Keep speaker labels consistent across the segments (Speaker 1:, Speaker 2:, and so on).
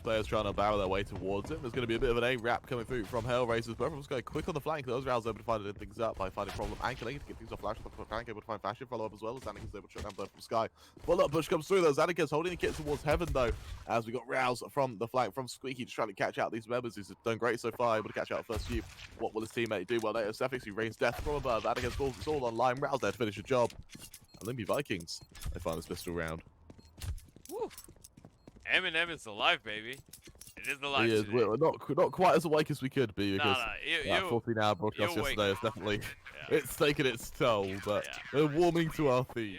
Speaker 1: players trying to barrel their way towards him. There's going to be a bit of an A-wrap coming through from HellRaisers, but everyone's going quick on the flank. Those raalz able to find things out by finding problem and kalinka to get things off Flarich, but Flank able to find FASHR, follow up as well as anarkez able to shut down birdfromsky. Full-up push comes through, though. anarkez holding the kit towards heaven, though, as we got raalz from the flank, from Squeaky, just trying to catch out these members. He's done great so far, able to catch out the first few. What will his teammate do? Well, NaToSaphiX, he rains death from above. anarkez falls, it's all on line. raalz there to finish the job. And Lyngby Vikings, they find this pistol round.
Speaker 2: Woo. Eminem is alive, baby. It is alive.
Speaker 1: He is. We're not quite as awake as we could be because that 14-hour broadcast yesterday is definitely it's taken its toll. But we're warming to our theme.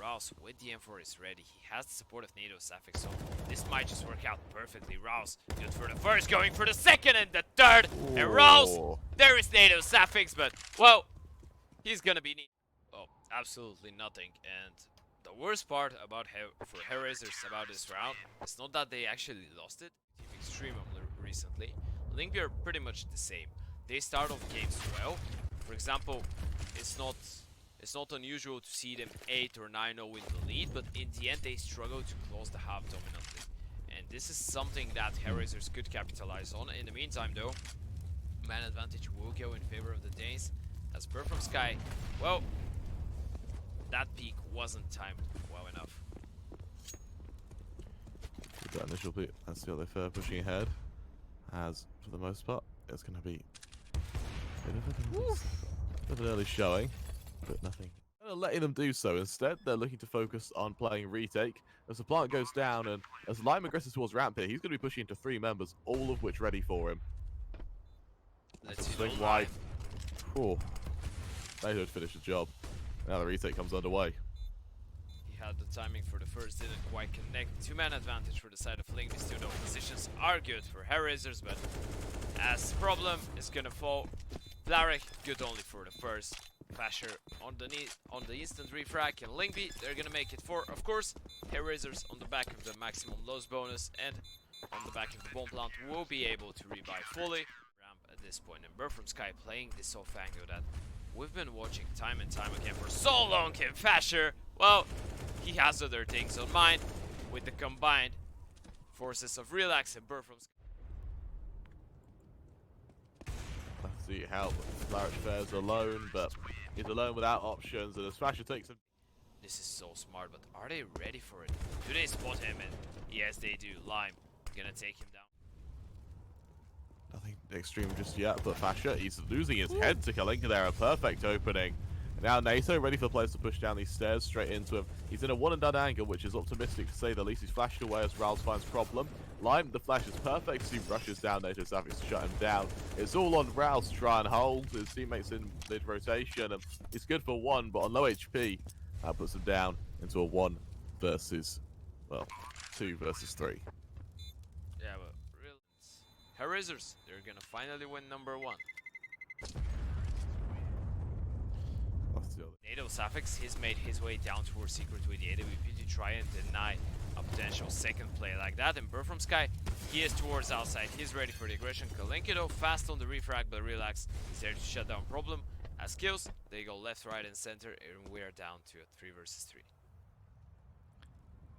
Speaker 2: raalz with the M4 is ready. He has the support of NaToSaphiX, so this might just work out perfectly. raalz good for the first, going for the second and the third.
Speaker 1: Ooh.
Speaker 2: And raalz, there is NaToSaphiX, but well, he's gonna be absolutely nothing. And the worst part about for HellRaisers about this round is not that they actually lost it. Extreme recently, Lyngby are pretty much the same. They start off games well. For example, it's not unusual to see them 8 or 9-0 in the lead, but in the end they struggle to close the half dominantly. And this is something that HellRaisers could capitalize on. In the meantime, though, man advantage will go in favor of the Danes, as birdfromsky, well, that peak wasn't timed well enough.
Speaker 1: That initial peak, that's the other third pushing ahead. As for the most part, it's going to be a bit of an early showing, but nothing. Letting them do so. Instead, they're looking to focus on playing retake. As the plant goes down and as JlaYm agresses towards ramp here, he's going to be pushing into 3 members, all of which ready for him.
Speaker 2: Let's see
Speaker 1: swing wide. Oh, they would finish the job. Now the retake comes underway.
Speaker 2: He had the timing for the first, didn't quite connect. 2-man advantage for the side of Lyngby. Still, though, positions are good for HellRaisers, but as problem is gonna fall. Flarich good only for the first. FASHR on the instant refrag, and Lyngby, they're gonna make it 4. Of course, HellRaisers on the back of the maximum loss bonus and on the back of the bomb plant will be able to rebuy fully. Ramp at this point, and birdfromsky playing this soft angle that we've been watching time and time again for so long. Can FASHR, well, he has other things on mind with the combined forces of rilax and birdfromsky.
Speaker 1: Let's see how Flarich fares alone, but he's alone without options, and as FASHR takes him.
Speaker 2: This is so smart, but are they ready for it? Do they spot him? And yes, they do. JlaYm gonna take him down.
Speaker 1: Nothing extreme just yet, but FASHR, he's losing his head to kalinka there. A perfect opening. Now Nato ready for the players to push down these stairs straight into him. He's in a one-and-done angle, which is optimistic to say the least. He's flashed away as raalz finds problem. JlaYm, the flash is perfect, so he rushes down NaToSaphiX to shut him down. It's all on raalz to try and hold. His teammates in mid-rotation, and he's good for 1, but on low HP, that puts him down into a 1 versus, well, 2 versus 3.
Speaker 2: Yeah, but real HellRaisers, they're gonna finally win number 1. NaToSaphiX, he's made his way down towards secret with the AWP to try and deny a potential second play like that. And birdfromsky, he is towards outside. He's ready for the aggression. kalinka, though, fast on the refrag, but rilax is there to shut down problem. As kills, they go left, right, and center, and we're down to a 3 versus 3.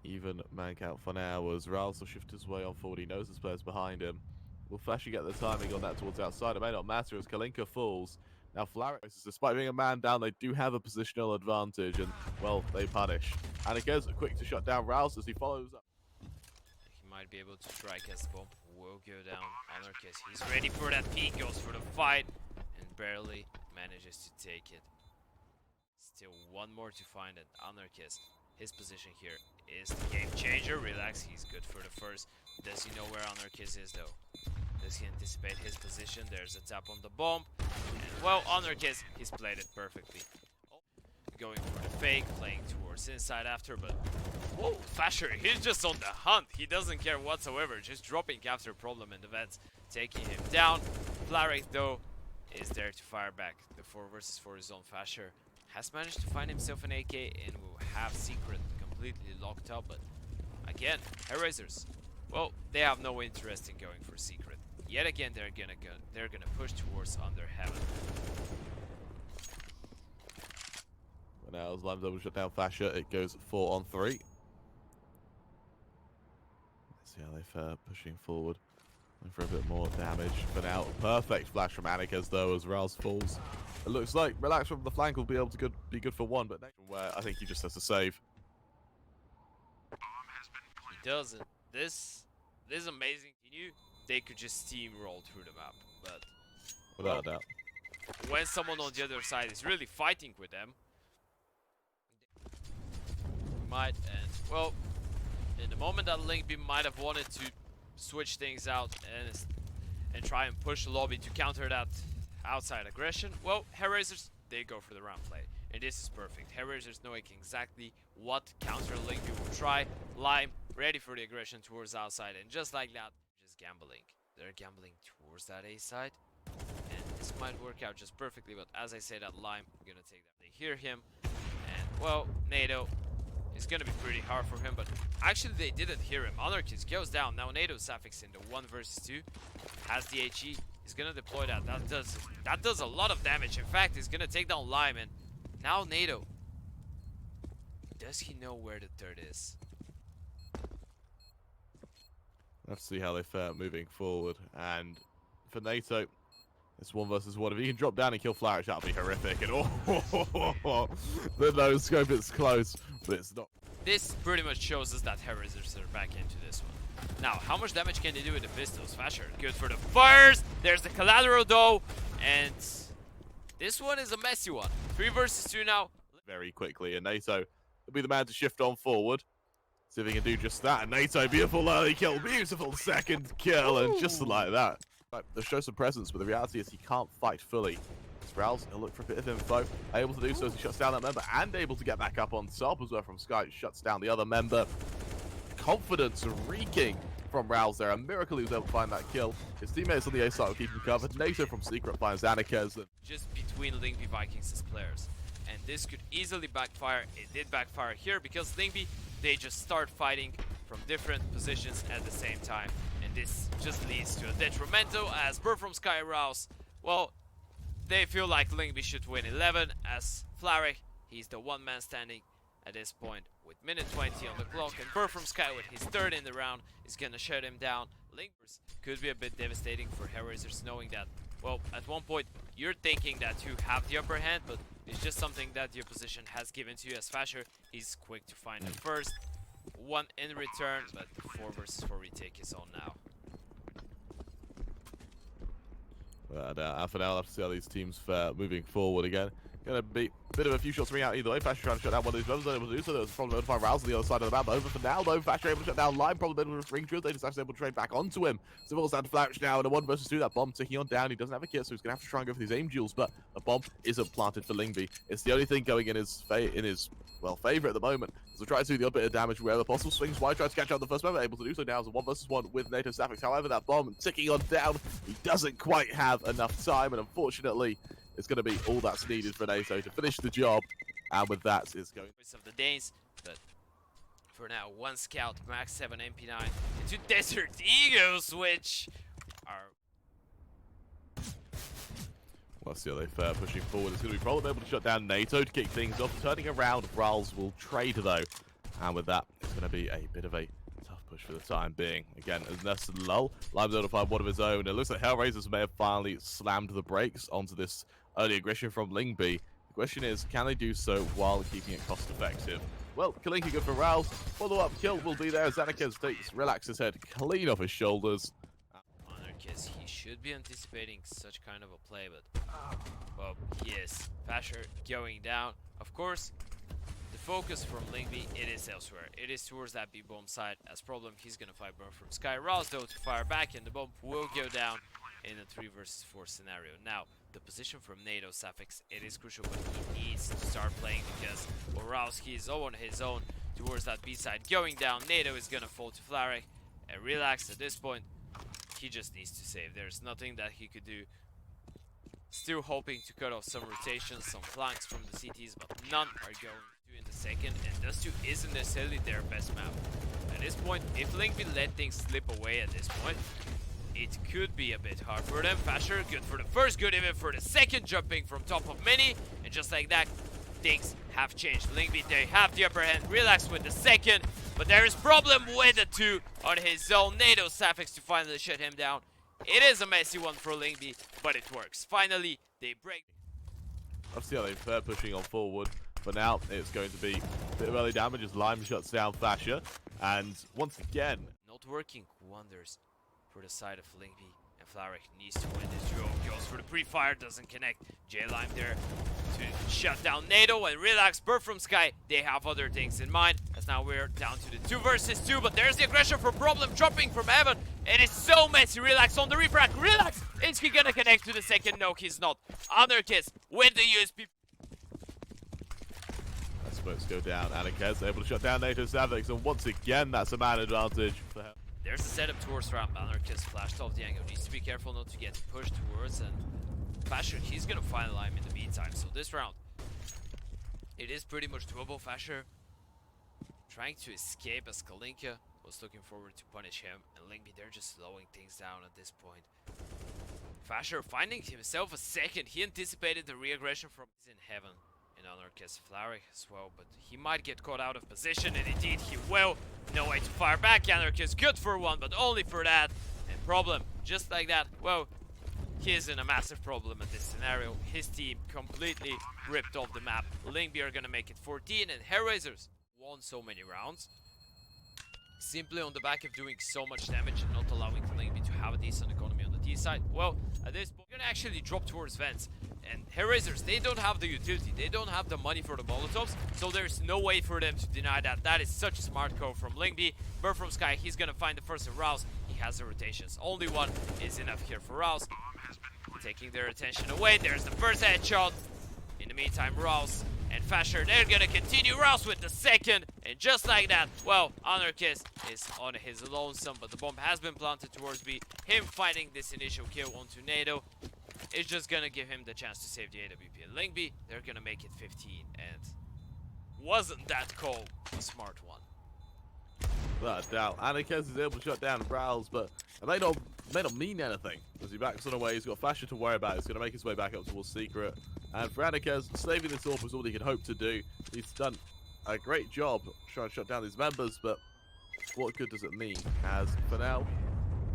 Speaker 1: Even man count for now as raalz will shift his way on forward. He knows his players behind him. Will FASHR get the timing on that towards outside? It may not matter as kalinka falls. Now Flarich, despite being a man down, they do have a positional advantage, and, well, they punish. anarkez quick to shut down raalz as he follows up.
Speaker 2: He might be able to strike as the bomb will go down. anarkez, he's ready for that peek, goes for the fight, and barely manages to take it. Still 1 more to find, and anarkez, his position here is the game changer. rilax, he's good for the first. Does he know where anarkez is, though? Does he anticipate his position? There's a tap on the bomb. And, well, anarkez, he's played it perfectly. Going for the fake, playing towards inside after, but whoa, FASHR, he's just on the hunt. He doesn't care whatsoever, just dropping after problem in the vents, taking him down. Flarich, though, is there to fire back. The 4 versus 4 zone. FASHR has managed to find himself an AK and will have secret completely locked up, but again, HellRaisers, well, they have no interest in going for secret. Yet again, they're gonna push towards under heaven.
Speaker 1: But now as JlaYm's able to shut down FASHR, it goes 4 on 3. See how they fare pushing forward. Looking for a bit more damage for now. Perfect flash from anarkez though as raalz falls. It looks like rilax from the flank will be able to be good for one, but next where I think he just has to save.
Speaker 2: He doesn't. This is amazing. He knew they could just steamroll through the map, but
Speaker 1: Without a doubt.
Speaker 2: when someone on the other side is really fighting with them, might and well, in the moment that Lyngby might have wanted to switch things out and try and push the lobby to counter that outside aggression, well, HellRaisers, they go for the round play. And this is perfect. HellRaisers knowing exactly what counter Lyngby will try. JlaYm ready for the aggression towards outside, and just like that, just gambling. They're gambling towards that A side. And this might work out just perfectly, but as I say that, JlaYm gonna take that. They hear him, and well, Nato, it's gonna be pretty hard for him, but actually they didn't hear him. anarkez goes down. Now NaToSaphiX in the 1 versus 2 has the HE. He's gonna deploy that. That does a lot of damage. In fact, he's gonna take down JlaYm, and now Nato. Does he know where the third is?
Speaker 1: Let's see how they fare moving forward. And for Nato, it's 1 versus 1. If he can drop down and kill Flarich, that'll be horrific. And the no scope is close, but it's not.
Speaker 2: This pretty much shows us that HellRaisers are back into this one. Now, how much damage can they do with the pistols? FASHR, good for the first. There's the collateral though, and this one is a messy one. 3 versus 2 now.
Speaker 1: Very quickly, and Nato will be the man to shift on forward. See if he can do just that. And Nato, beautiful early kill, beautiful second kill, and just like that. Right, they'll show some presence, but the reality is he can't fight fully. raalz, he'll look for a bit of info. Able to do so as he shuts down that member, and able to get back up on top as well from Sky. Shuts down the other member. Confidence reeking from raalz there. A miracle he was able to find that kill. His teammates on the A side will keep him covered. Nato from secret finds anarkez.
Speaker 2: Just between Lyngby Vikings as players. And this could easily backfire. It did backfire here because Lyngby, they just start fighting from different positions at the same time. And this just leads to a detrimental as birdfromsky raalz, well, they feel like Lyngby should win 11 as Flarich, he's the one man standing at this point with minute 20 on the clock, and birdfromsky with his third in the round is gonna shut him down. Lyngby could be a bit devastating for HellRaisers, knowing that, well, at one point you're thinking that you have the upper hand, but it's just something that the opposition has given to you as FASHR. He's quick to find the first one in return, but 4 versus 4 retake is on now.
Speaker 1: But for now, I'll have to see how these teams fare moving forward again. Gonna be a bit of a few shots ring out either way. FASHR trying to shut down one of these members, unable to do so. There was probably able to find raalz on the other side of the map. Over for now, though, FASHR able to shut down JlaYm, probably able to ring through. They just actually able to trade back onto him. So it's down to Flarich now in a 1 versus 2. That bomb ticking on down. He doesn't have a kit, so he's gonna have to try and go for these aim duels. But the bomb isn't planted for Lyngby. It's the only thing going in his favor at the moment. So try to do the odd bit of damage wherever possible. Swings wide, tries to catch out the first member, able to do so now as a 1 versus 1 with NaToSaphiX. However, that bomb ticking on down, he doesn't quite have enough time, and unfortunately, it's going to be all that's needed for Nato to finish the job. And with that, it's going
Speaker 2: of the Danes, but for now, 1 scout, max 7 MP9 into Desert Eagles, which are.
Speaker 1: Well, see how they fare pushing forward. It's going to be probably able to shut down Nato to kick things off. Turning around, raalz will trade though. And with that, it's going to be a bit of a tough push for the time being. Again, as Ness lull, JlaYm's able to find one of his own. It looks like HellRaisers may have finally slammed the brakes onto this early aggression from Lyngby. The question is, can they do so while keeping it cost effective? Well, kalinka good for raalz. Follow-up kill will be there as anarkez takes rilax's head clean off his shoulders.
Speaker 2: anarkez, he should be anticipating such kind of a play, but well, yes, FASHR going down. Of course, the focus from Lyngby, it is elsewhere. It is towards that B-bomb side. As problem, he's gonna fight birdfromsky. raalz though to fire back, and the bomb will go down in a 3 versus 4 scenario. Now, the position from NaToSaphiX, it is crucial, but he needs to start playing because Borowski is all on his own towards that B side. Going down, Nato is gonna fall to Flarich, and rilax at this point. He just needs to save. There's nothing that he could do. Still hoping to cut off some rotations, some flanks from the CTs, but none are going to in the second, and Dust 2 isn't necessarily their best map. At this point, if Lyngby let things slip away at this point, it could be a bit hard for them. FASHR, good for the first, good even for the second, jumping from top of many, and just like that, things have changed. Lyngby, they have the upper hand. rilax with the second, but there is problem with the 2 on his own. NaToSaphiX to finally shut him down. It is a messy one for Lyngby, but it works. Finally, they break.
Speaker 1: Let's see how they're pushing on forward. For now, it's going to be a bit of early damage as JlaYm shuts down FASHR. And once again,
Speaker 2: Not working wonders for the side of Lyngby. And Flarich needs to win this duo. Goes for the pre-fire, doesn't connect. JlaYm there to shut down Nato and rilax. birdfromsky, they have other things in mind. As now we're down to the 2 versus 2. But there's the aggression for Problem dropping from heaven. It is so messy. Rilax on the refract. Rilax! Is he gonna connect to the second? No, he's not. anarkez with the USP.
Speaker 1: Smokes go down. anarkez able to shut down NaToSaphiX, and once again, that's a man advantage for him.
Speaker 2: There's a setup towards ramp. anarkez flashed off the angle. Needs to be careful not to get pushed towards, and FASHR, he's gonna find LaYm in the meantime. So this round, it is pretty much doable. FASHR trying to escape as kalinka was looking forward to punish him, and Lyngby, they're just slowing things down at this point. FASHR finding himself a second. He anticipated the re-aggression from in heaven. And anarkez Flarich as well, but he might get caught out of position, and indeed he will. No way to fire back. anarkez good for one, but only for that. And Problem, just like that, well, he is in a massive problem in this scenario. His team completely ripped off the map. Lyngby are gonna make it 14, and HellRaisers won so many rounds simply on the back of doing so much damage and not allowing Lyngby to have a decent economy on the T side. Well, at this point, we're gonna actually drop towards vents. And HellRaisers, they don't have the utility, they don't have the money for the Molotovs, so there's no way for them to deny that. That is such a smart call from Lyngby. birdfromsky, he's gonna find the first of raalz. He has the rotations. Only one is enough here for raalz. Taking their attention away, there's the first headshot. In the meantime, raalz and FASHR, they're gonna continue. raalz with the second, and just like that, well, anarkez is on his lonesome, but the bomb has been planted towards B. Him finding this initial kill onto Nato is just gonna give him the chance to save the AWP. And Lyngby, they're gonna make it 15, and wasn't that call a smart one?
Speaker 1: Without a doubt, anarkez is able to shut down raalz, but it may not mean anything as he backs on away. He's got FASHR to worry about. He's going to make his way back up towards secret, and for anarkez, saving this off was all he could hope to do. He's done a great job trying to shut down these members, but what good does it mean? As for now,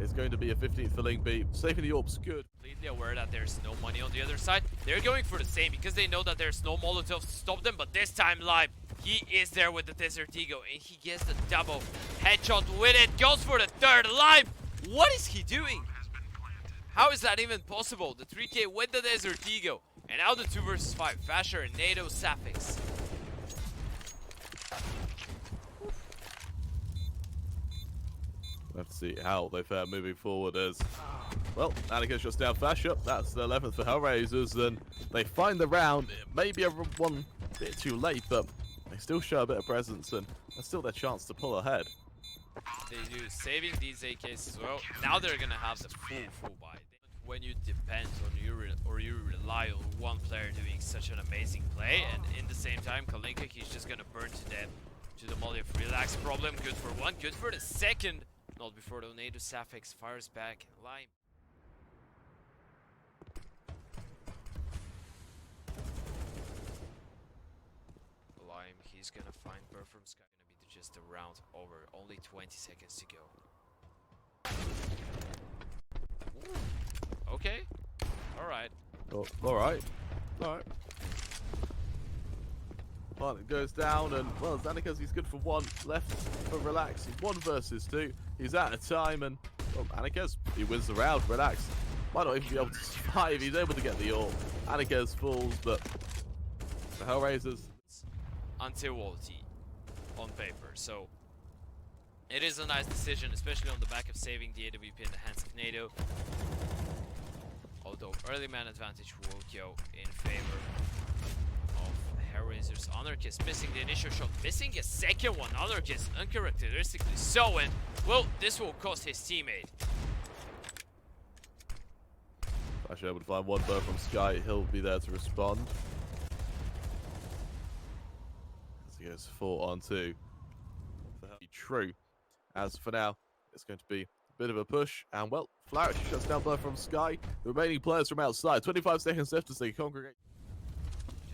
Speaker 1: it's going to be a 15th for Lyngby. Saving the orb's good.
Speaker 2: Completely aware that there's no money on the other side. They're going for the same because they know that there's no Molotovs to stop them, but this time LaYm, he is there with the Desert Eagle, and he gets the double headshot with it. Goes for the third. LaYm, what is he doing? How is that even possible? The 3K with the Desert Eagle, and now the 2 versus 5. FASHR and NaToSaphiX.
Speaker 1: We'll have to see how they fare moving forward as, well, anarkez shuts down FASHR. That's the 11th for HellRaisers, and they find the round. It may be one bit too late, but they still show a bit of presence, and that's still their chance to pull ahead.
Speaker 2: They do, saving these AKs as well. Now they're gonna have the full buy. When you depend on you rely on one player doing such an amazing play, and in the same time, kalinka, he's just gonna burn to death to the molly of rilax. Problem, good for one, good for the second. Not before the NaToSaphiX fires back. LaYm. LaYm, he's gonna find birdfromsky. Gonna be just a round over. Only 20 seconds to go. Ooh. Okay. Alright.
Speaker 1: Oh, alright. Alright. Well, it goes down, and, well, anarkez, he's good for one. Left for rilax. He's 1 versus 2. He's out of time, and, well, anarkez, he wins the round. rilax might not even be able to survive. He's able to get the orb. anarkez falls, but the HellRaisers.
Speaker 2: Until ulti on paper, so it is a nice decision, especially on the back of saving the AWP in the hands of Nato. Although early man advantage will go in favor of HellRaisers. anarkez missing the initial shot, missing a second one. anarkez uncharacteristically so, and well, this will cost his teammate.
Speaker 1: Actually able to find one birdfromsky. He'll be there to respond. As he goes 4 on 2. True. As for now, it's going to be a bit of a push, and well, Flarich shuts down birdfromsky. The remaining players from outside. 25 seconds left as they congregate.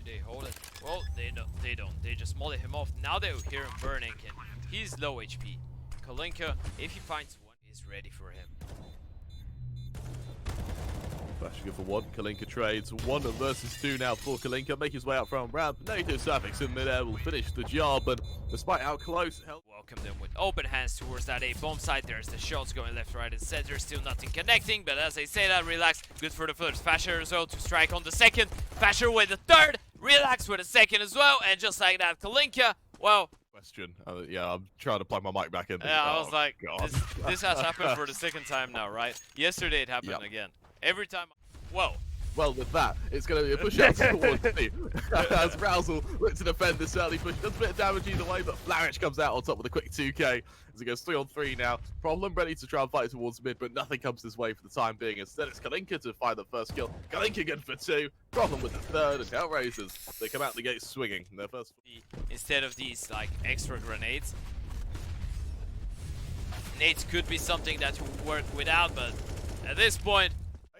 Speaker 2: Do they hold it? Well, they don't. They just molly him off. Now they hear him burning, and he's low HP. Kalinka, if he finds one, is ready for him.
Speaker 1: FASHR go for one. Kalinka trades 1 versus 2 now for Kalinka. Make his way up from round. NaToSaphiX in midair will finish the job, and despite how close,
Speaker 2: Welcome them with open hands towards that A bomb site. There's the shots going left, right, and center. Still nothing connecting, but as I say that, rilax. Good for the first. FASHR as well to strike on the second. FASHR with the third. Rilax with a second as well, and just like that, Kalinka, well.
Speaker 1: Question. Yeah, I'm trying to plug my mic back in.
Speaker 2: Yeah, I was like,
Speaker 1: God.
Speaker 2: this has happened for the second time now, right? Yesterday it happened again. Every time. Whoa.
Speaker 1: Well, with that, it's going to be a push out towards me. As raalz will look to defend this early push. Does a bit of damage either way, but Flarich comes out on top with a quick 2k as it goes 3-on-3 now. Problem ready to try and fight towards mid, but nothing comes his way for the time being. Instead, it's Kalinka to find the first kill. Kalinka good for 2. Problem with the third, and HellRaisers, they come out the gate swinging. Their first.
Speaker 2: Instead of these like extra grenades, nades could be something that will work without, but at this point,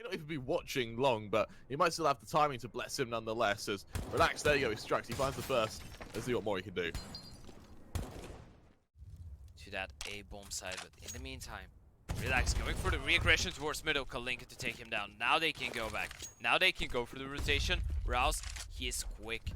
Speaker 1: Not even be watching long, but he might still have the timing to bless him nonetheless. As rilax, there you go, he strikes, he finds the first. Let's see what more he can do.
Speaker 2: To that A bomb side, but in the meantime, rilax going for the re-aggression towards middle. Kalinka to take him down. Now they can go back. Now they can go for the rotation. raalz, he is quick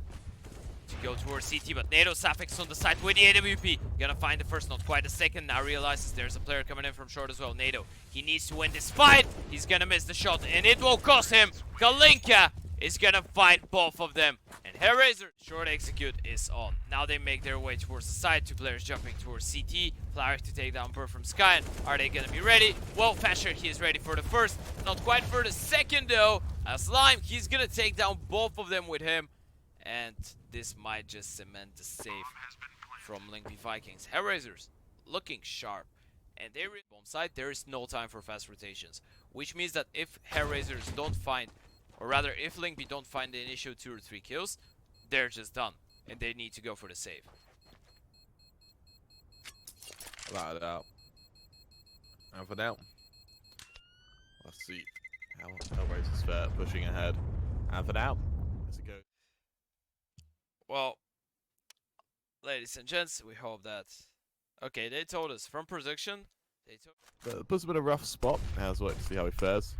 Speaker 2: to go towards CT, but NaToSaphiX on the side with the AWP. Gonna find the first, not quite a second. Now realizes there's a player coming in from short as well. Nato, he needs to win this fight. He's gonna miss the shot, and it will cost him. Kalinka is gonna fight both of them. And HellRaisers, short execute is on. Now they make their way towards the side. 2 players jumping towards CT. Flarich to take down birdfromsky. Are they gonna be ready? Well, FASHR, he is ready for the first. Not quite for the second though. As JlaYm, he's gonna take down both of them with him. And this might just cement the save from Lyngby Vikings. HellRaisers looking sharp. And they reach bomb side, there is no time for fast rotations. Which means that if HellRaisers don't find, or rather if Lyngby don't find the initial 2 or 3 kills, they're just done. And they need to go for the save.
Speaker 1: Without a doubt. And for now, let's see how HellRaisers fare pushing ahead. And for now, as it goes.
Speaker 2: Well, ladies and gents, we hope that... Okay, they told us from production. They told...
Speaker 1: Puts him in a rough spot. Now let's wait to see how he fares.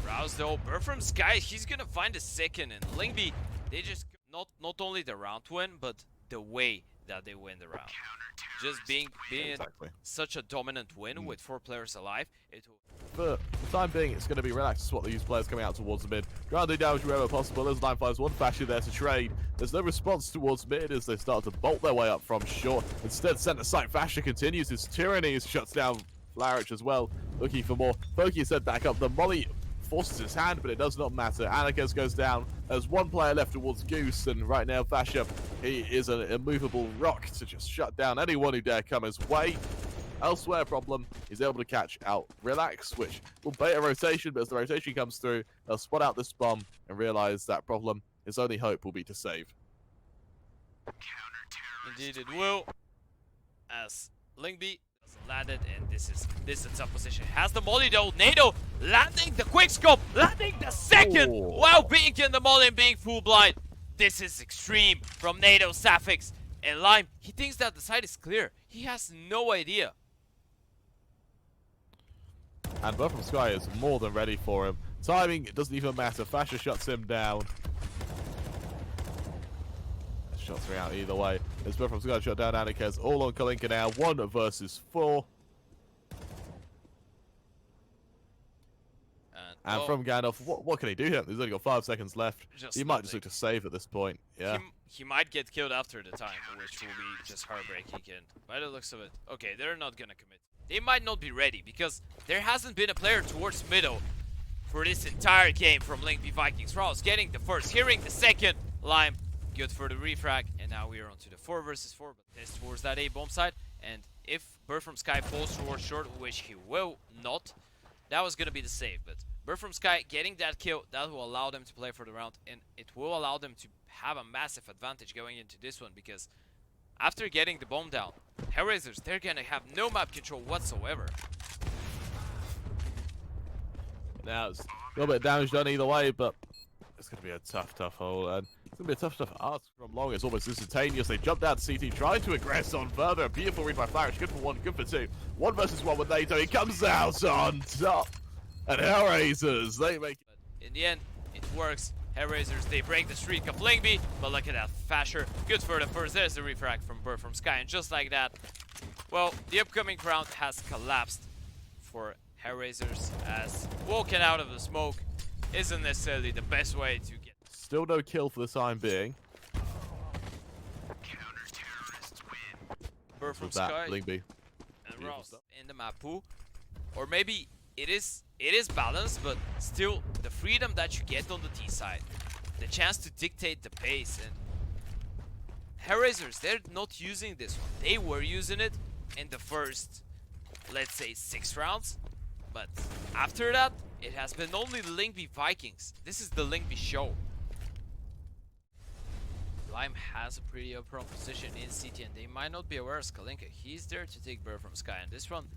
Speaker 2: raalz though, birdfromsky, he's gonna find a second, and Lyngby, they just... Not only the round win, but the way that they win the round. Just being
Speaker 1: exactly.
Speaker 2: Such a dominant win with 4 players alive, it will...
Speaker 1: For the time being, it's going to be relaxed to swat these players coming out towards the mid. Try and do damage wherever possible. There's 951 FASHR there to trade. There's no response towards mid as they start to bolt their way up from short. Instead, center site FASHR continues his tyranny, shuts down Flarich as well, looking for more. Foki is set back up. The molly forces his hand, but it does not matter. Anarkez goes down. There's 1 player left towards Goose, and right now FASHR, he is an immovable rock to just shut down anyone who dare come his way. Elsewhere, problem, he's able to catch out rilax, which will bait a rotation, but as the rotation comes through, they'll spot out this bomb and realize that problem, his only hope will be to save.
Speaker 2: Indeed it will, as Lyngby landed, and this is a tough position. Has the molly though. Nato landing the quick scope, landing the second while being in the molly and being full blind. This is extreme from NaToSaphiX. And JlaYm, he thinks that the side is clear. He has no idea.
Speaker 1: And birdfromsky is more than ready for him. Timing, it doesn't even matter. FASHR shuts him down. Shots are out either way. As birdfromsky shut down anarkez. All on Kalinka now. 1 versus 4. And from Gandalf, what can he do here? He's only got 5 seconds left. He might just look to save at this point. Yeah.
Speaker 2: He might get killed after the time, which will be just heartbreaking. By the looks of it. Okay, they're not gonna commit. They might not be ready because there hasn't been a player towards middle for this entire game from Lyngby Vikings. raalz getting the first, hearing the second. JlaYm, good for the refrag, and now we are on to the 4 versus 4. But this towards that A bomb side, and if birdfromsky falls towards short, which he will not, that was gonna be the save. But birdfromsky getting that kill, that will allow them to play for the round, and it will allow them to have a massive advantage going into this one because after getting the bomb down, HellRaisers, they're gonna have no map control whatsoever.
Speaker 1: Now it's a little bit of damage done either way, but it's going to be a tough hole, and it's going to be a tough ask from Long. It's almost instantaneous. They jump down to CT, trying to aggress on further. A beautiful read by Flarich. Good for one, good for two. 1 versus 1 with NATO. He comes out on top. And HellRaisers, they make it.
Speaker 2: But in the end, it works. HellRaisers, they break the streak of Lyngby, but look at that. FASHR, good for the first. There's the refrag from birdfromsky, and just like that, well, the upcoming round has collapsed for HellRaisers, as walking out of the smoke isn't necessarily the best way to get.
Speaker 1: Still no kill for the time being.
Speaker 2: birdfromsky
Speaker 1: Lyngby
Speaker 2: and raalz in the map pool, or maybe it is balanced, but still the freedom that you get on the T side, the chance to dictate the pace. And HellRaisers, they're not using this one. They were using it in the first, let's say, 6 rounds. But after that, it has been only Lyngby Vikings. This is the Lyngby show. JlaYm has a pretty upfront position in CT, and they might not be aware of kalinka. He's there to take birdfromsky, and this one,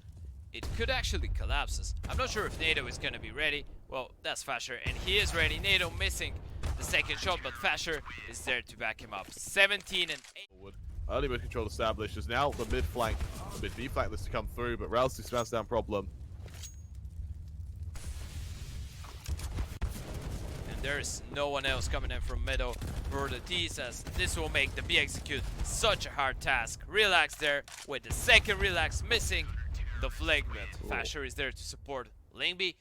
Speaker 2: it could actually collapse. I'm not sure if NATO is going to be ready. Well, that's FASHR, and he is ready. NATO missing the second shot, but FASHR is there to back him up. 17 and 8.
Speaker 1: Forward. Early mid control established. Is now the mid flank, the mid B flank that's to come through, but raalz expands down problem.
Speaker 2: There's no one else coming in from middle for the T's, as this will make the B execute such a hard task. Rilax there with the second rilax missing the flag, but FASHR is there to support Lyngby.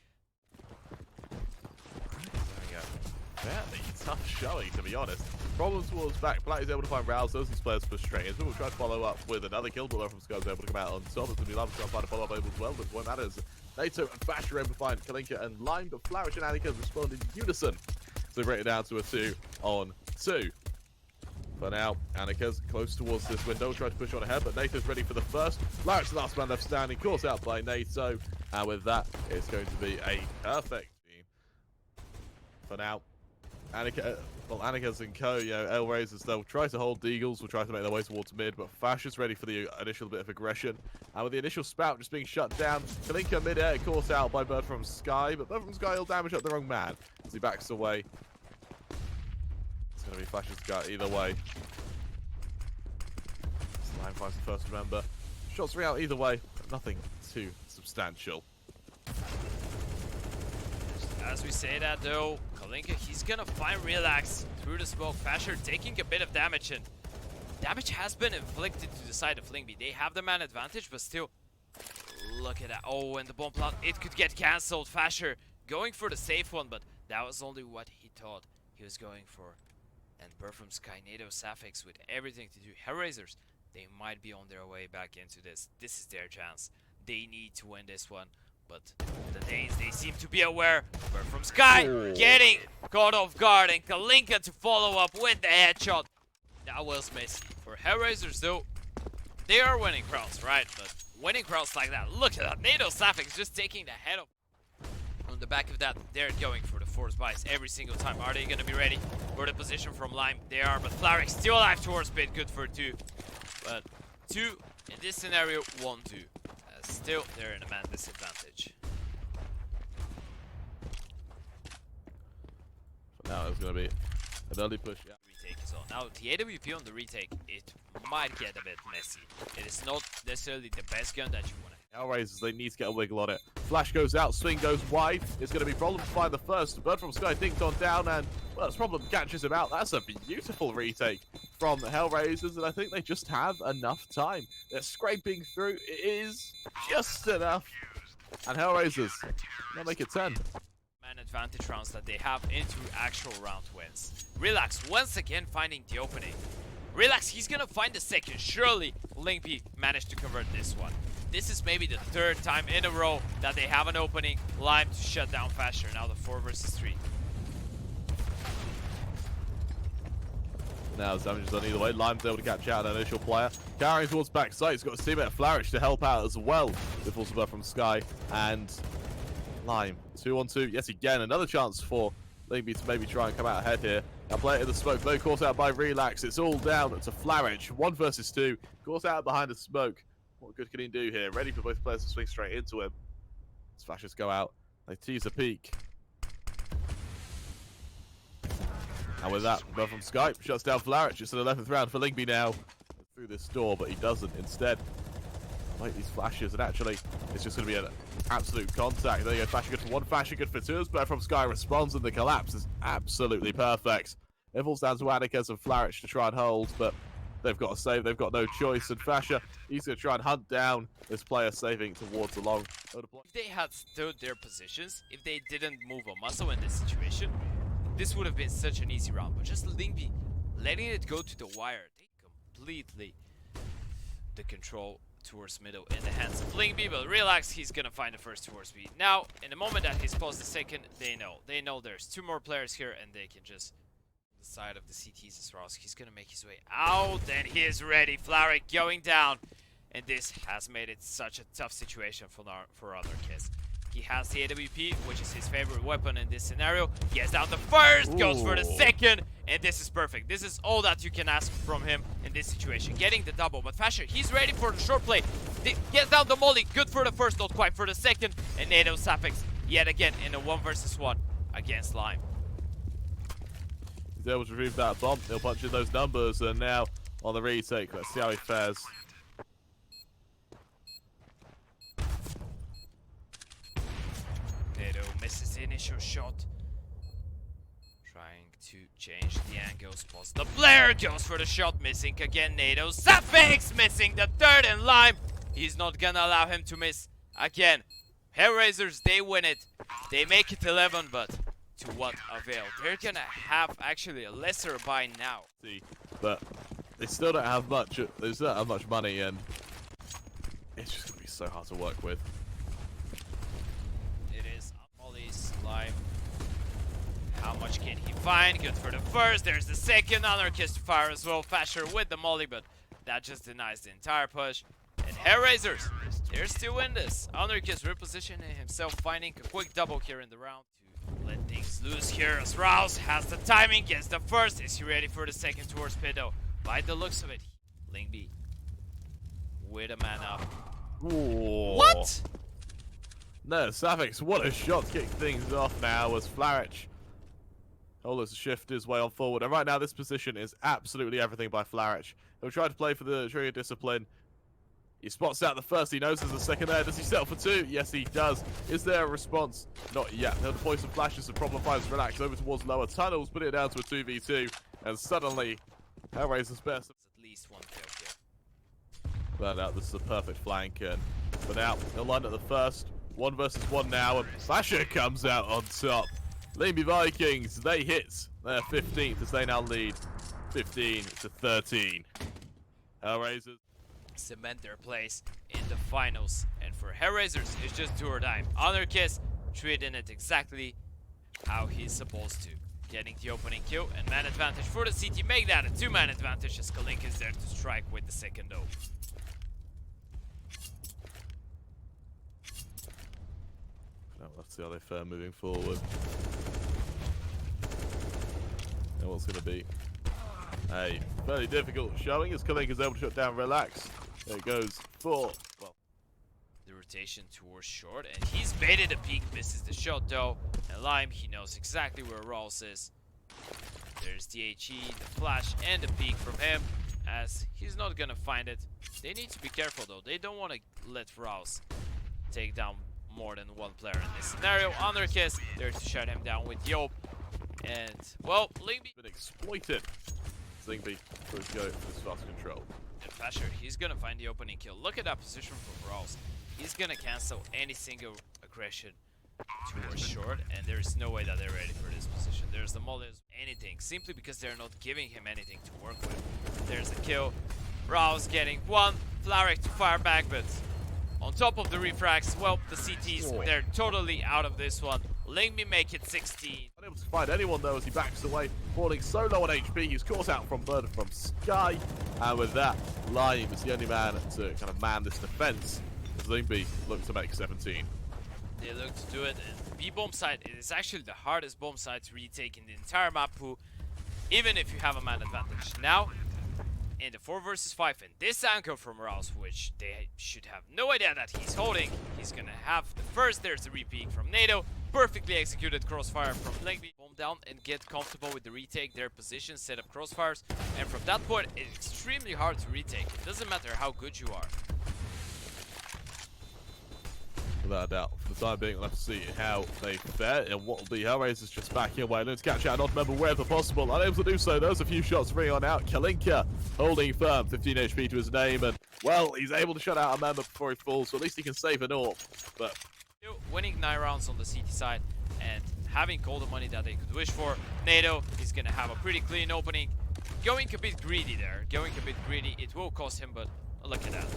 Speaker 1: There we go. Fairly tough showing, to be honest. Problems towards back. Black is able to find raalz. Those players frustrated. We'll try to follow up with another kill, but from Sky is able to come out on top. It's going to be Lyme trying to find a follow-up able as well, but what matters. NATO and FASHR able to find kalinka and LaYm, but Flarich and anarkez respond in unison. So they break it down to a 2-on-2. For now, anarkez close towards this window, trying to push on ahead, but NATO's ready for the first. Flarich's the last man left standing, caught out by NATO, and with that, it's going to be a perfect team. For now, anarkez and co, you know, HellRaisers, they'll try to hold deagles, will try to make their way towards mid, but FASHR's ready for the initial bit of aggression. And with the initial spout just being shut down, kalinka mid-air caught out by birdfromsky, but birdfromsky will damage up the wrong man as he backs away. It's going to be FASHR's gut either way. Slime finds the first member. Shots ring out either way, but nothing too substantial.
Speaker 2: As we say that though, kalinka, he's gonna find rilax through the smoke. FASHR taking a bit of damage, and damage has been inflicted to the side of Lyngby. They have the man advantage, but still, look at that. Oh, and the bomb plot, it could get cancelled. FASHR going for the safe one, but that was only what he thought he was going for. And birdfromsky, NaToSaphiX with everything to do. HellRaisers, they might be on their way back into this. This is their chance. They need to win this one. But the Danes, they seem to be aware. birdfromsky getting caught off guard, and kalinka to follow up with the headshot. That was missed. For HellRaisers though, they are winning crowds, right? But winning crowds like that, look at that. NaToSaphiX just taking the head up. On the back of that, they're going for the force buys every single time. Are they going to be ready for the position from LaYm? They are, but Flarich still alive towards mid, good for 2. But 2 in this scenario, 1-2. Still, they're in a man disadvantage.
Speaker 1: Now it's going to be an early push. Yeah.
Speaker 2: Retake is on. Now, the AWP on the retake, it might get a bit messy. It is not necessarily the best gun that you want to.
Speaker 1: HellRaisers, they need to get a wiggle on it. Flash goes out, swing goes wide. It's going to be problem to find the first. birdfromsky dinked on down, and well, it's problem catches him out. That's a beautiful retake from the HellRaisers, and I think they just have enough time. They're scraping through. It is just enough. And HellRaisers, they'll make it 10.
Speaker 2: Man advantage rounds that they have into actual round wins. Rilax once again finding the opening. Rilax, he's going to find the second. Surely Lyngby managed to convert this one. This is maybe the 3rd time in a row that they have an opening. LaYm to shut down FASHR. Now the 4 versus 3.
Speaker 1: Now the damage is done either way. LaYm's able to catch out an initial player. Carrying towards backside. He's got a teammate Flarich to help out as well. With also birdfromsky and LaYm. 2-on-2. Yes, again, another chance for Lyngby to maybe try and come out ahead here. Now play it in the smoke. No caught out by Relax. It's all down to Flarich. 1 versus 2. Caught out behind the smoke. What good can he do here? Ready for both players to swing straight into him. As flashes go out, they tease a peek. And with that, Bird from Skype shuts down Flarich. It's an 11th round for Lyngby now. Through this door, but he doesn't. Instead, make these flashes, and actually, it's just going to be an absolute contact. There you go, FASHR good for 1, FASHR good for 2. As Bird from Sky responds, and the collapse is absolutely perfect. It falls down to anarkez and Flarich to try and hold, but they've got to save. They've got no choice. And FASHR, he's going to try and hunt down this player, saving towards the long.
Speaker 2: If they had stood their positions, if they didn't move a muscle in this situation, this would have been such an easy round. But just Lyngby letting it go to the wire, they completely the control towards middle in the hands of Lyngby, but relax, he's gonna find the first towards B. Now, in the moment that he's paused the second, they know there's 2 more players here, and they can just the side of the CTs as well. So he's gonna make his way out, and he is ready. Flarich going down, and this has made it such a tough situation for anarkez. He has the AWP, which is his favorite weapon in this scenario. He has down the first, goes for the second, and this is perfect. This is all that you can ask from him in this situation. Getting the double, but FASHR, he's ready for the short play. Gets down the molly, good for the first, not quite for the second. And NaToSaphiX, yet again, in a 1 versus 1 against JlaYm.
Speaker 1: He's able to retrieve that bomb. He'll punch in those numbers, and now on the retake, let's see how he fares.
Speaker 2: Misses the initial shot. Trying to change the angle. Spots the player. Goes for the shot. Missing again. NaToSaphiX missing the third, and JlaYm, he's not gonna allow him to miss again. HellRaisers, they win it. They make it 11, but to what avail? They're gonna have actually a lesser buy now.
Speaker 1: See, but they still don't have much. They still don't have much money, and it's just gonna be so hard to work with.
Speaker 2: JlaYm. How much can he find? Good for the first. There's the second. anarkez to fire as well. FASHR with the molly, but that just denies the entire push. And HellRaisers, they're still in this. anarkez repositioning himself, finding a quick double here in the round to let things loose here. As raalz has the timing, gets the first. Is he ready for the second towards Pido? By the looks of it, Lyngby with a man up.
Speaker 1: Ooh.
Speaker 2: What?
Speaker 1: NaToSaphiX, what a shot to kick things off now as Flarich holds to shift his way on forward. And right now, this position is absolutely everything by Flarich. He'll try to play for the trigger discipline. He spots out the first. He knows there's a second there. Does he settle for 2? Yes, he does. Is there a response? Not yet. They'll deploy some flashes. The problem finds Relax over towards lower tunnels, put it down to a 2v2. And suddenly, HellRaisers best.
Speaker 2: At least 1 kill here.
Speaker 1: But out, this is a perfect flank. And for now, they'll line up the first. 1 versus 1 now, and FASHR comes out on top. Lyngby Vikings, they hit their 15th as they now lead 15 to 13. HellRaisers
Speaker 2: cement their place in the finals, and for HellRaisers, it's just do or die. anarkez treating it exactly how he's supposed to. Getting the opening kill and man advantage for the CT. Make that a 2-man advantage as kalinka is there to strike with the second though.
Speaker 1: Let's see how they fare moving forward. And what's going to be a fairly difficult showing as kalinka is able to shut down Relax. There it goes. 4. Well,
Speaker 2: the rotation towards short, and he's baited a peek, misses the shot though. And JlaYm, he knows exactly where raalz is. There's the HE, the flash, and the peek from him, as he's not gonna find it. They need to be careful though. They don't want to let raalz take down more than 1 player in this scenario. anarkez there to shut him down with Yob. And, well, Lyngby
Speaker 1: been exploited. Lyngby first go for this fast control.
Speaker 2: And FASHR, he's gonna find the opening kill. Look at that position from raalz. He's gonna cancel any single aggression towards short, and there's no way that they're ready for this position. There's the molly, anything, simply because they're not giving him anything to work with. There's the kill. raalz getting 1. Flarich to fire back, but on top of the refrags, well, the CTs, they're totally out of this one. Lyngby make it 16.
Speaker 1: Unable to find anyone though as he backs away, falling so low on HP. He's caught out from birdfromsky, and with that, JlaYm is the only man to kind of man this defense as Lyngby looks to make 17.
Speaker 2: They look to do it, and B bomb site is actually the hardest bomb site to retake in the entire map pool. even if you have a man advantage. Now, in the 4 versus 5, and this anchor from raalz, which they should have no idea that he's holding, he's gonna have the first. There's the repeat from NATO, perfectly executed crossfire from Lyngby. Bomb down and get comfortable with the retake, their position, set up crossfires, and from that point, it's extremely hard to retake. It doesn't matter how good you are.
Speaker 1: Without a doubt. For the time being, we'll have to see how they fare and what will be. HellRaisers just backing away. Let's catch out an odd member wherever possible. Unable to do so. There's a few shots ringing on out. Kalinka holding firm. 15 HP to his name. And, well, he's able to shut out a member before he falls. So at least he can save an AWP. But
Speaker 2: winning 9 rounds on the CT side and having all the money that they could wish for. NATO is going to have a pretty clean opening. Going a bit greedy there. Going a bit greedy. It will cost him, but look at that.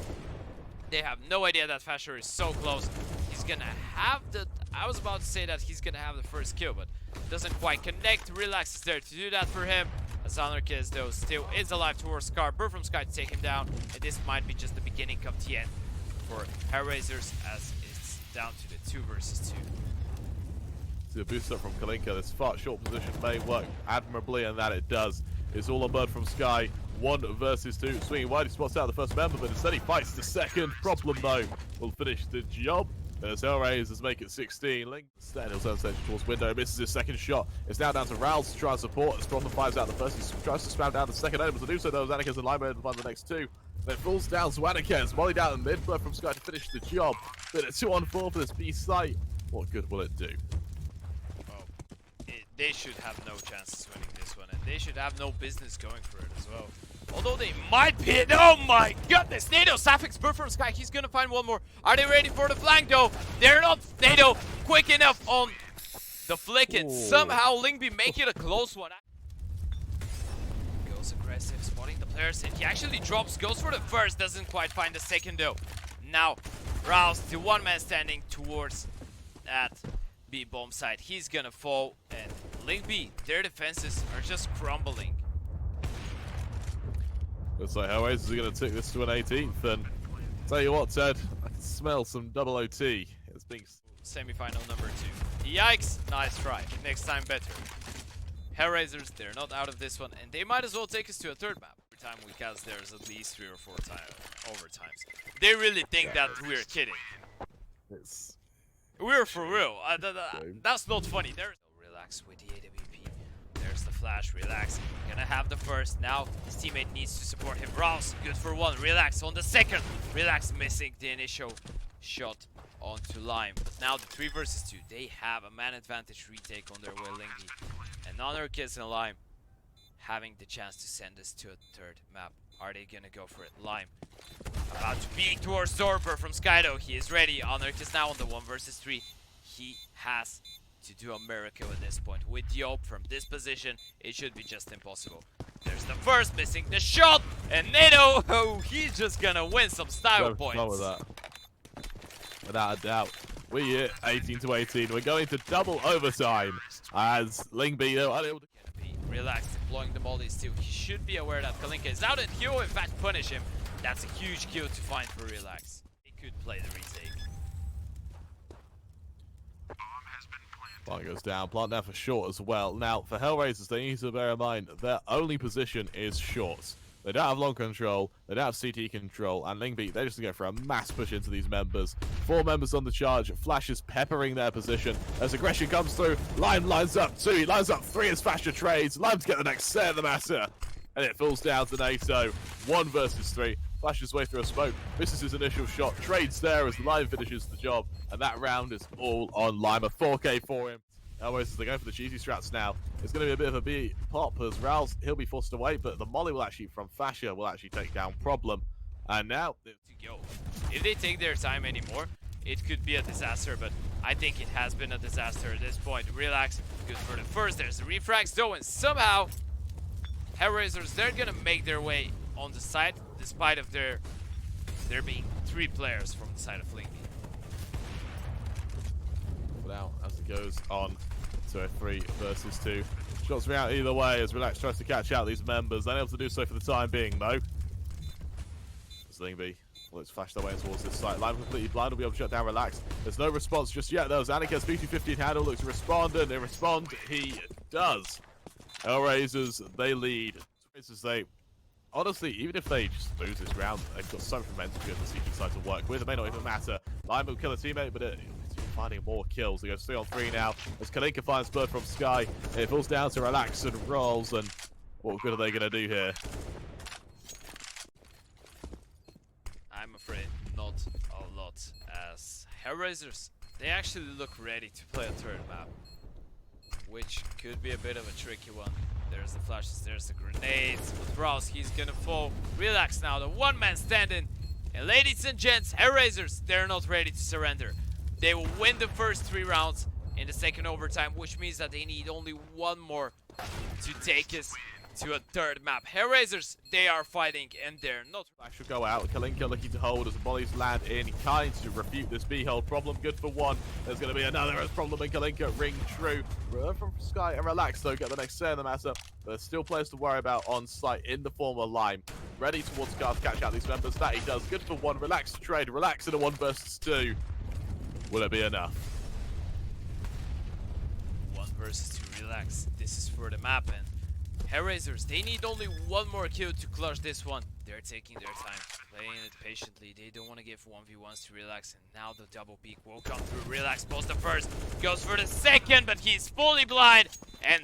Speaker 2: They have no idea that FASHR is so close. He's gonna have the... I was about to say that he's gonna have the first kill, but doesn't quite connect. Rilax is there to do that for him. As anarkez, though, still is alive towards Scar. birdfromsky to take him down. And this might be just the beginning of the end for HellRaisers, as it's down to the 2 versus 2.
Speaker 1: See a boost up from Kalinka. This far short position may work admirably, and that it does. It's all on birdfromsky. 1 versus 2. Swinging wide, he spots out the first member, but instead he fights the second. Problem, though, will finish the job. As HellRaisers make it 16. Link instead, he'll turn attention towards window. Misses his second shot. It's now down to raalz to try and support. As Problem fires out the first, he tries to spam down the second. Able to do so, though, as anarkez and LyaYm find the next 2. Then falls down to anarkez. Molly down in mid. birdfromsky to finish the job. But a 2-on-4 for this B site. What good will it do?
Speaker 2: They should have no chances winning this one, and they should have no business going for it as well. Although they might be. Oh my goodness! NaToSaphiX, birdfromsky, he's gonna find one more. Are they ready for the flank though? They're not. NATO quick enough on the flick, and somehow Lyngby make it a close one. Goes aggressive, spotting the players, and he actually drops, goes for the first, doesn't quite find the second though. Now, raalz, the one man standing towards that B bomb side. He's gonna fall, and Lyngby, their defenses are just crumbling.
Speaker 1: Looks like HellRaisers are going to take this to an 18th, and tell you what, Ted, I can smell some double OT. It's being
Speaker 2: semi-final number 2. Yikes! Nice try. Next time better. HellRaisers, they're not out of this one, and they might as well take us to a 3rd map. Every time we cast, there's at least 3 or 4 overtimes. They really think that we're kidding. We're for real. That's not funny. There's rilax with the AWP. There's the flash. Rilax. Gonna have the first. Now his teammate needs to support him. raalz, good for 1. Rilax on the second. Rilax missing the initial shot onto LyaYm. But now the 3 versus 2. They have a man advantage retake on their way, Lyngby. And anarkez and LyaYm having the chance to send us to a 3rd map. Are they gonna go for it? LyaYm about to peek towards birdfromsky though. He is ready. anarkez now on the 1 versus 3. He has to do a miracle at this point. With the AWP from this position, it should be just impossible. There's the first, missing the shot, and NATO, oh, he's just gonna win some style points.
Speaker 1: With that. Without a doubt. We hit 18 to 18. We're going to double overtime as Lyngby, though, unable to
Speaker 2: Rilax, deploying the molly still. He should be aware that Kalinka is out, and he will in fact punish him. That's a huge kill to find for Rilax. He could play the retake.
Speaker 1: Plant goes down. Plant down for short as well. Now, for HellRaisers, they need to bear in mind their only position is short. They don't have long control, they don't have CT control, and Lyngby, they're just going to go for a mass push into these members. 4 members on the charge, Flash is peppering their position. As aggression comes through, LyaYm lines up 2, he lines up 3 as FASHR trades. LyaYm to get the next set of the matter, and it falls down to NATO. 1 versus 3. Flashes his way through a smoke, misses his initial shot, trades there as LyaYm finishes the job, and that round is all on LyaYm. A 4K for him. HellRaisers, they're going for the cheesy strats now. It's going to be a bit of a B pop as raalz, he'll be forced away, but the molly will actually, from FASHR, will actually take down Problem. And now,
Speaker 2: if they take their time anymore, it could be a disaster, but I think it has been a disaster at this point. Rilax, good for the first. There's the refrags though, and somehow HellRaisers, they're going to make their way on the side, despite of there being 3 players from the side of Lyngby.
Speaker 1: Now, as it goes on to a 3 versus 2. Shots me out either way as Rilax tries to catch out these members. Unable to do so for the time being, though. As Lyngby, well, it's flashed their way towards this site. LyaYm completely blind, will be able to shut down Rilax. There's no response just yet, though. As anarkez, BT-15 handle looks to respond, and respond he does. HellRaisers, they lead. HellRaisers, they honestly, even if they just lose this round, they've got so much momentum to the CG side to work with. It may not even matter. LaYm will kill a teammate, but it's finding more kills. They go 3 on 3 now as kalinka finds birdfromsky. It falls down to rilax and raalz, and what good are they going to do here?
Speaker 2: I'm afraid not a lot, as HellRaisers, they actually look ready to play a third map, which could be a bit of a tricky one. There's the flashes, there's the grenades. With raalz, he's gonna fall. Rilax now, the one-man stand-in. And ladies and gents, HellRaisers, they're not ready to surrender. They will win the first 3 rounds in the second overtime, which means that they need only one more to take us to a third map. HellRaisers, they are fighting, and they're not.
Speaker 1: Flash will go out. Kalinka looking to hold as the volleys land in. He kind to refute this B hold problem. Good for one. There's going to be another as problem in Kalinka. Ring true. From Sky and Relax, though, get the next say in the matter. There's still players to worry about on site in the form of LaYm. Ready towards Scar to catch out these members. That he does. Good for one. Relax to trade. Relax in a 1 versus 2. Will it be enough?
Speaker 2: 1 versus 2. Relax. This is for the map, and HellRaisers, they need only one more kill to clutch this one. They're taking their time, playing it patiently. They don't want to give 1v1s to Relax, and now the double peek will come through. Relax posts the first, goes for the second, but he's fully blind. And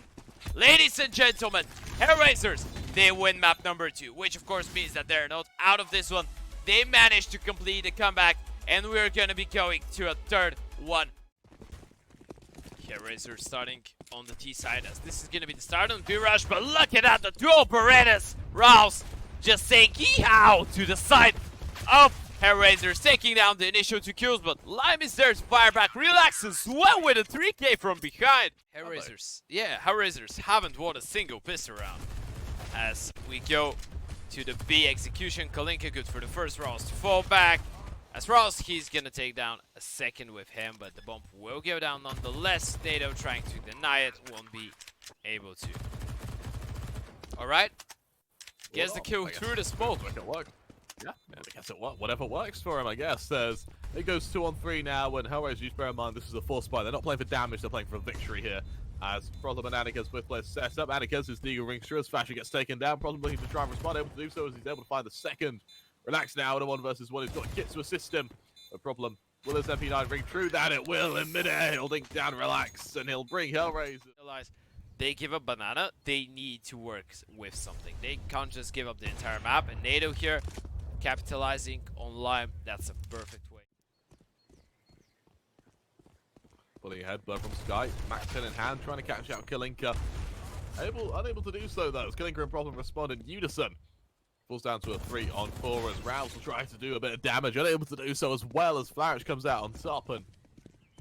Speaker 2: ladies and gentlemen, HellRaisers, they win map number 2, which of course means that they're not out of this one. They managed to complete a comeback, and we're going to be going to a third one. HellRaisers starting on the T side, as this is going to be the start on B-Rush, but look at that, the dual Berettas. raalz just saying yeehaw to the side of HellRaisers, taking down the initial 2 kills, but LaYm is there to fire back. Relax as well with a 3k from behind. HellRaisers, yeah, HellRaisers haven't won a single pistol round. As we go to the B execution, kalinka good for the first raalz to fall back. As raalz, he's gonna take down a second with him, but the bomb will go down nonetheless. Nato trying to deny it, won't be able to. Alright. Gets the kill through the smoke.
Speaker 1: Make it work. Yeah, I guess it works. Whatever works for him, I guess. It goes 2 on 3 now, when HellRaisers, you bear in mind, this is a force buy. They're not playing for damage, they're playing for a victory here. As Problem and anarkez with players set up. anarkez is deagle ring through as FASHR gets taken down. Problem looking to try and respond, able to do so as he's able to find the second. Relax now in a 1 versus 1. He's got a kit to assist him. No problem. Will his MP9 ring true? That it will. In midair, he'll dink down Relax, and he'll bring HellRaisers.
Speaker 2: They give up banana. They need to work with something. They can't just give up the entire map. And Nato here, capitalizing on LaYm. That's a perfect way.
Speaker 1: Pulling ahead, birdfromsky. Max 10 in hand, trying to catch out kalinka. Unable to do so, though. As kalinka and Problem respond in unison. Falls down to a 3 on 4 as raalz will try to do a bit of damage, unable to do so as well as Flarich comes out on top. And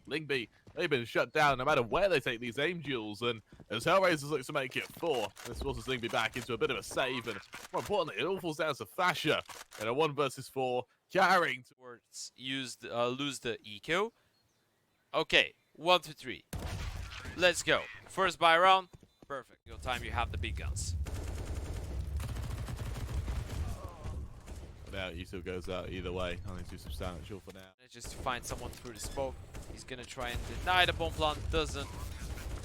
Speaker 1: Lyngby, they've been shut down no matter where they take these aim duels. And as HellRaisers looks to make it 4, this forces Lyngby back into a bit of a save. And more importantly, it all falls down to FASHR in a 1 versus 4, carrying
Speaker 2: towards lose the eco. Okay, 1 to 3. Let's go. First buy round. Perfect. Your time you have the big guns.
Speaker 1: Now Yusuf goes out either way. Nothing too substantial for now.
Speaker 2: Just to find someone through the smoke. He's gonna try and deny the bomb plant. Doesn't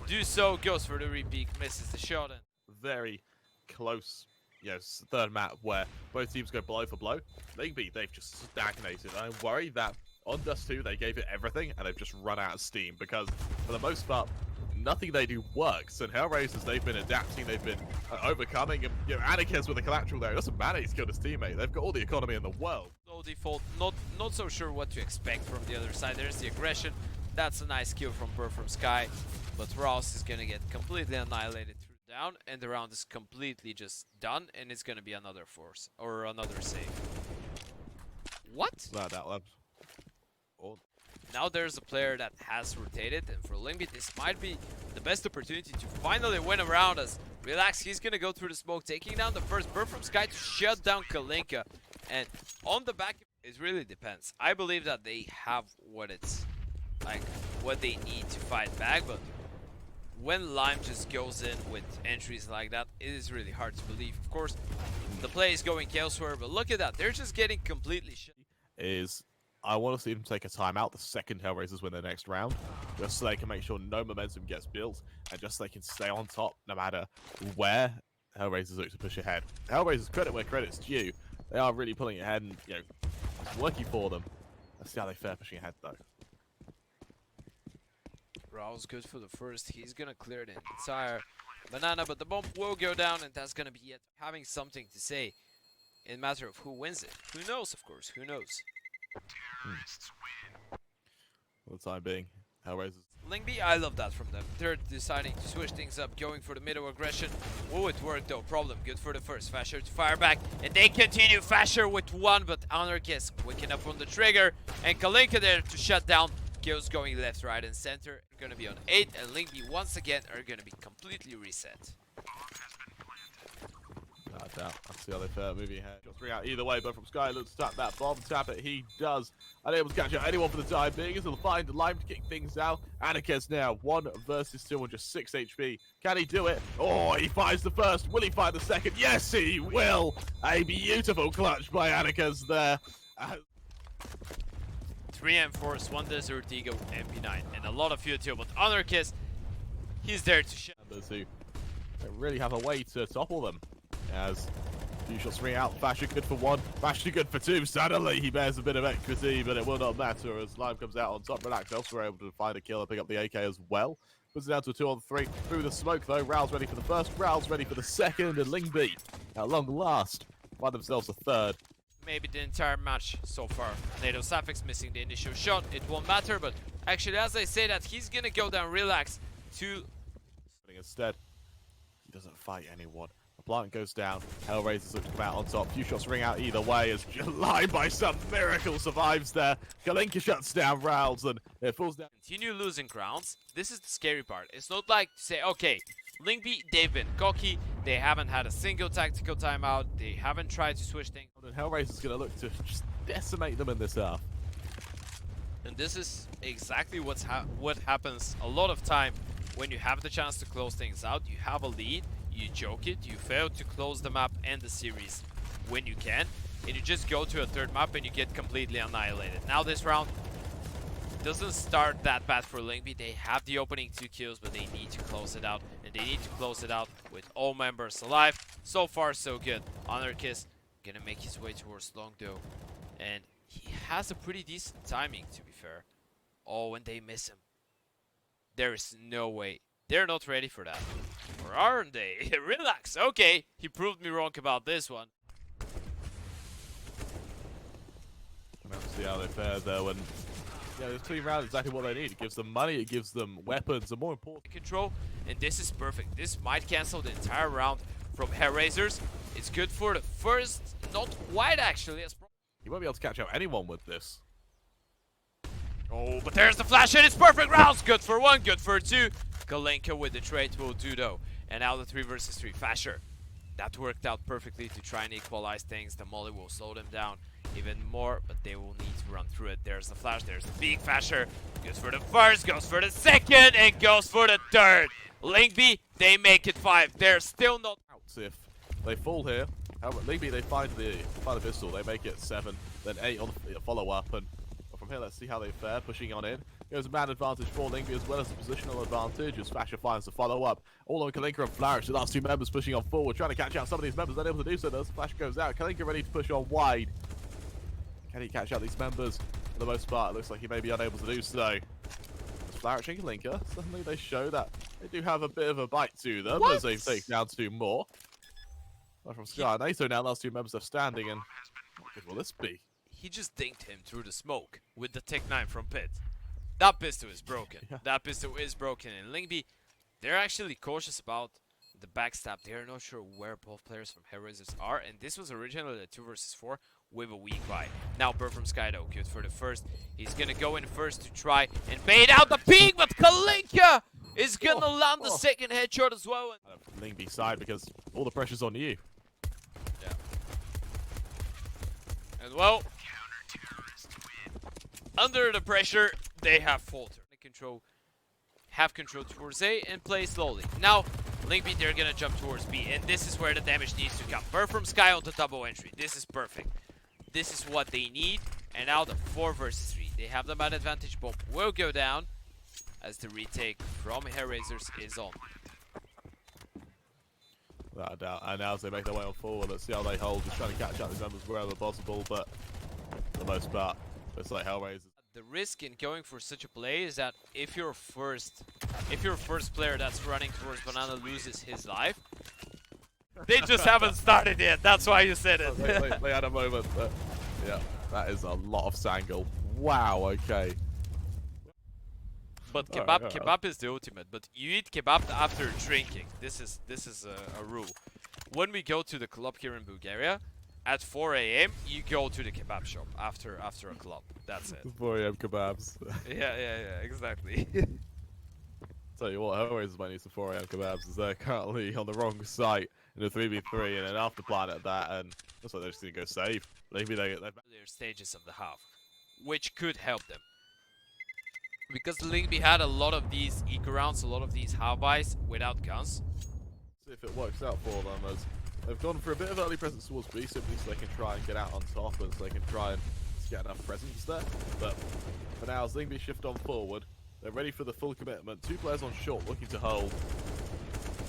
Speaker 2: do so. Goes for the repeat. Misses the shot. And
Speaker 1: very close, yes, third map where both teams go blow for blow. Lyngby, they've just stagnated. I'm worried that on Dust 2 they gave it everything and they've just run out of steam because for the most part nothing they do works. And HellRaisers, they've been adapting, they've been overcoming, and anarkez with the collateral there. It doesn't matter, he's killed his teammate. They've got all the economy in the world.
Speaker 2: No default, not so sure what to expect from the other side. There's the aggression. That's a nice kill from birdfromsky, but raalz is gonna get completely annihilated through down, and the round is completely just done, and it's gonna be another force or another save. What?
Speaker 1: That labs. Oh.
Speaker 2: Now there's a player that has rotated, and for Lyngby, this might be the best opportunity to finally win a round. As Relax, he's gonna go through the smoke, taking down the first birdfromsky to shut down kalinka. And on the back, it really depends. I believe that they have what they need to fight back, but when LaYm just goes in with entries like that, it is really hard to believe. Of course, the play is going elsewhere, but look at that. They're just getting completely shit.
Speaker 1: Is I want to see them take a timeout the second HellRaisers win their next round, just so they can make sure no momentum gets built, and just so they can stay on top no matter where HellRaisers look to push ahead. HellRaisers, credit where credit's due. They are really pulling ahead and, you know, it's working for them. Let's see how they fare pushing ahead, though.
Speaker 2: raalz good for the first. He's gonna clear the entire banana, but the bomb will go down, and that's gonna be it. Having something to say in matter of who wins it. Who knows, of course, who knows?
Speaker 1: For the time being, HellRaisers.
Speaker 2: Lyngby, I love that from them. They're deciding to switch things up, going for the middle aggression. Oh, it worked though. Problem. Good for the first. FASHR to fire back. And they continue. FASHR with one, but anarkez quick up on the trigger. And kalinka there to shut down. Kills going left, right, and center. They're going to be on 8. And Lyngby once again are going to be completely reset.
Speaker 1: I doubt. I'll see how they fare moving ahead. Got 3 out either way, but from Sky looks to tap that bomb. Tap it, he does. Unable to catch out anyone for the time being. He'll find LaYm to kick things out. anarkez now 1 versus 2 on just 6 HP. Can he do it? Oh, he finds the first. Will he find the second? Yes, he will. A beautiful clutch by anarkez there.
Speaker 2: 3 M4s, 1 desert deagle, MP9, and a lot of fuel too. But anarkez, he's there to shut.
Speaker 1: Members who don't really have a way to topple them. As 2 shots ring out, FASHR good for 1, FASHR good for 2. Suddenly he bears a bit of equity, but it will not matter as LaYm comes out on top. rilax elsewhere able to find a kill and pick up the AK as well. Puts it down to a 2-on-3 through the smoke though. raalz ready for the first, raalz ready for the second, and Lyngby at long last find themselves a third.
Speaker 2: Maybe the entire match so far. NaToSaphiX missing the initial shot. It won't matter, but actually as I say that, he's gonna go down rilax to...
Speaker 1: Instead, he doesn't fight anyone. The plant goes down. HellRaisers look to come out on top. Few shots ring out either way as JlaYm by some miracle survives there. Kalinka shuts down raalz and it falls down.
Speaker 2: Continue losing grounds. This is the scary part. It's not like to say, okay, Lyngby, they've been cocky. They haven't had a single tactical timeout. They haven't tried to switch things.
Speaker 1: And HellRaisers going to look to just decimate them in this half.
Speaker 2: And this is exactly what happens a lot of time when you have the chance to close things out. You have a lead. You joke it, you fail to close the map and the series when you can, and you just go to a third map and you get completely annihilated. Now this round doesn't start that bad for Lyngby. They have the opening 2 kills, but they need to close it out, and they need to close it out with all members alive. So far so good. anarkez gonna make his way towards long though, and he has a pretty decent timing to be fair. Oh, when they miss him, there is no way. They're not ready for that. Or aren't they? rilax. Okay, he proved me wrong about this one.
Speaker 1: We'll have to see how they fare though. And yeah, this team round is exactly what they need. It gives them money, it gives them weapons, and more important,
Speaker 2: Control, and this is perfect. This might cancel the entire round from HellRaisers. It's good for the first, not quite actually.
Speaker 1: you won't be able to catch out anyone with this.
Speaker 2: Oh, but there's the flash, and it's perfect. raalz, good for 1, good for 2. kalinka with the trade will do though. And now the 3 versus 3. FASHR. That worked out perfectly to try and equalize things. The molly will slow them down even more, but they will need to run through it. There's the flash, there's the big FASHR. Goes for the first, goes for the second, and goes for the third. Lyngby, they make it 5. They're still not
Speaker 1: out. If they fall here, Lyngby they find the pistol, they make it 7, then 8 on the follow-up, and from here let's see how they fare, pushing on in. There's a man advantage for Lyngby as well as a positional advantage as FASHR finds the follow-up. All on Kalinka and Flarich, the last 2 members pushing on forward, trying to catch out some of these members, unable to do so. The flash goes out, Kalinka ready to push on wide. Can he catch out these members? For the most part, it looks like he may be unable to do so. Flarich and Kalinka, suddenly they show that they do have a bit of a bite to them as they take down 2 more. Well, from Sky, NATO now, last 2 members are standing, and what good will this be?
Speaker 2: He just dinked him through the smoke with the Tech 9 from pit. That pistol is broken.
Speaker 1: Yeah.
Speaker 2: That pistol is broken. And Lyngby, they're actually cautious about the backstab. They're not sure where both players from HellRaisers are. And this was originally a 2 versus 4 with a weak buy. Now birdfromsky though, good for the first. He's going to go in first to try and bait out the peak. But kalinka is going to land the second headshot as well.
Speaker 1: Lyngby side because all the pressure's on you.
Speaker 2: Yeah. And well, under the pressure, they have faltered. Have control towards A and play slowly. Now, Lyngby, they're gonna jump towards B, and this is where the damage needs to come. birdfromsky on the double entry. This is perfect. This is what they need. And now the 4 versus 3. They have the man advantage. Bomb will go down as the retake from HellRaisers is on.
Speaker 1: Without a doubt. And now as they make their way on forward, let's see how they hold. Just trying to catch up these members wherever possible, but for the most part, it's like HellRaisers.
Speaker 2: The risk in going for such a play is that if your first player that's running towards banana loses his life, they just haven't started yet. That's why you said it.
Speaker 1: they had a moment, but yeah, that is a lot of Sangle. Wow. Okay.
Speaker 2: But kebab is the ultimate. But you eat kebab after drinking. This is a rule. When we go to the club here in Bulgaria, at 4 AM, you go to the kebab shop after a club. That's it.
Speaker 1: 4 AM kebabs.
Speaker 2: Yeah, exactly.
Speaker 1: Tell you what, HellRaisers might need some 4 AM kebabs as they're currently on the wrong site in a 3v3 and an after plan at that, and looks like they're just gonna go save. Maybe they're
Speaker 2: earlier stages of the half, which could help them. Because Lyngby had a lot of these eco rounds, a lot of these half buys without guns.
Speaker 1: See if it works out for them as they've gone for a bit of early presence towards B simply so they can try and get out on top and so they can try and get enough presence there. But for now, as Lyngby shift on forward, they're ready for the full commitment. 2 players on short looking to hold.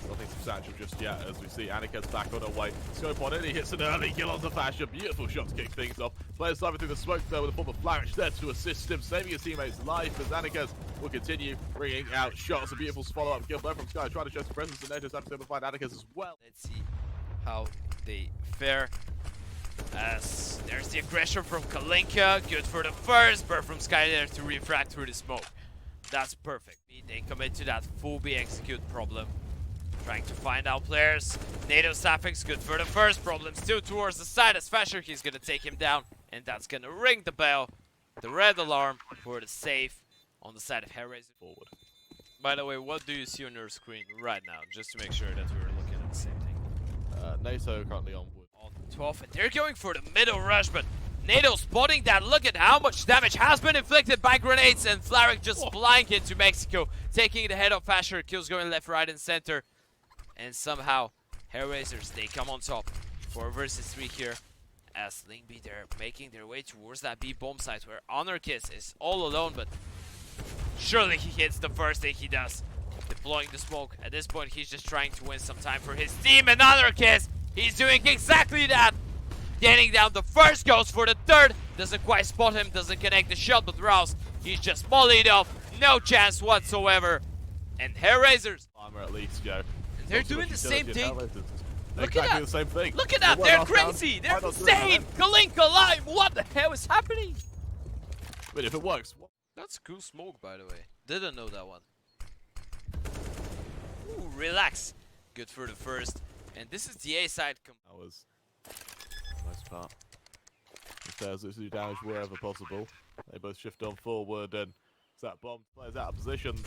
Speaker 1: Nothing substantial just yet as we see anarkez back on her way. Scope on it, he hits an early kill on the FASHR. Beautiful shot to kick things off. Players diving through the smoke there with a form of Flarich there to assist him, saving his teammates' life as anarkez will continue bringing out shots. A beautiful follow-up kill there from Sky, trying to show some presence, and NaToSaphiX able to find anarkez as well.
Speaker 2: Let's see how they fare. As there's the aggression from Kalinka, good for the first. birdfromsky there to refract through the smoke. That's perfect. They commit to that full B execute problem. Trying to find out players. NaToSaphiX good for the first. Problem still towards the side as FASHR. He's gonna take him down, and that's gonna ring the bell. The red alarm for the save on the side of HellRaisers.
Speaker 1: Forward.
Speaker 2: By the way, what do you see on your screen right now? Just to make sure that we're looking at the same thing.
Speaker 1: NATO currently on wood.
Speaker 2: On 12, and they're going for the middle rush, but NATO spotting that. Look at how much damage has been inflicted by grenades, and Flarich just flying into Mexico, taking the head of FASHR. Kills going left, right, and center. And somehow, HellRaisers, they come on top. 4 versus 3 here. As Lyngby, they're making their way towards that B bomb site where anarkez is all alone, but surely he hits the first thing he does. Deploying the smoke. At this point, he's just trying to win some time for his team. And anarkez, he's doing exactly that. Getting down the first, goes for the third. Doesn't quite spot him, doesn't connect the shot, but raalz, he's just mollied off. No chance whatsoever. And HellRaisers.
Speaker 1: Armor at least, Joe.
Speaker 2: They're doing the same thing.
Speaker 1: Look at that. The same thing.
Speaker 2: Look at that. They're crazy. They're insane. Kalinka LaYm. What the hell is happening?
Speaker 1: But if it works. What?
Speaker 2: That's cool smoke, by the way. Didn't know that one. Ooh, relax. Good for the first. And this is the A side.
Speaker 1: That was the most part. The stairs do damage wherever possible. They both shift on forward, and that bomb plays out of position.